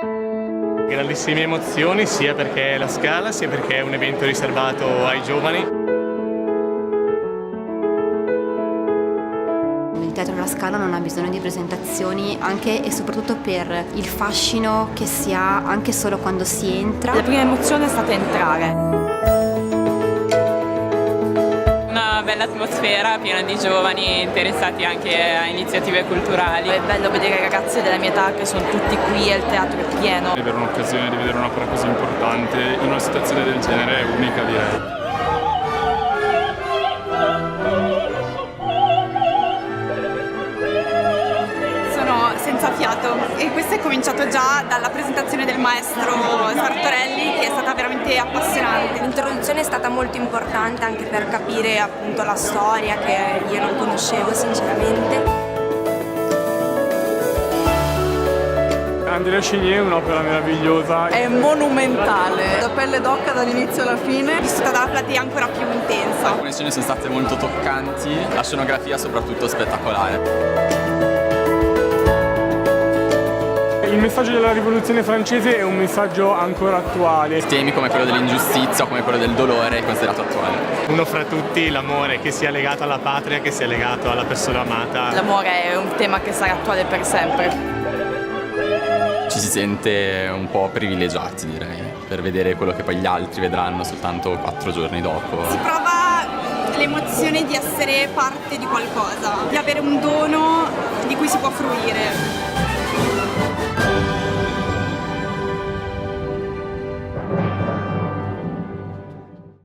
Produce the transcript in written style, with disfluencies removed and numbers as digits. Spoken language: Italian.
Grandissime emozioni sia perché è la Scala, sia perché è un evento riservato ai giovani. Il Teatro della Scala non ha bisogno di presentazioni anche e soprattutto per il fascino che si ha anche solo quando si entra. La prima emozione è stata entrare. Una bella atmosfera piena di giovani interessati anche a iniziative culturali. È bello vedere i ragazzi della mia età che sono tutti qui e il teatro è pieno. Avere un'occasione di vedere un'opera così importante in una situazione del genere è unica, direi. Senza fiato, e questo è cominciato già dalla presentazione del maestro Sartorelli, che è stata veramente appassionante. L'introduzione è stata molto importante anche per capire appunto la storia che io non conoscevo sinceramente. Andrea Chenier è un'opera meravigliosa. È monumentale, da pelle d'oca dall'inizio alla fine. Vissuta dalla platea ancora più intensa. Alcune scene sono state molto toccanti, la scenografia soprattutto spettacolare. Il messaggio della rivoluzione francese è un messaggio ancora attuale. Temi come quello dell'ingiustizia o come quello del dolore è considerato attuale. Uno fra tutti, l'amore, che sia legato alla patria, che sia legato alla persona amata. L'amore è un tema che sarà attuale per sempre. Ci si sente un po' privilegiati, direi, per vedere quello che poi gli altri vedranno soltanto 4 giorni dopo. Si prova l'emozione di essere parte di qualcosa, di avere un dono di cui si può fruire.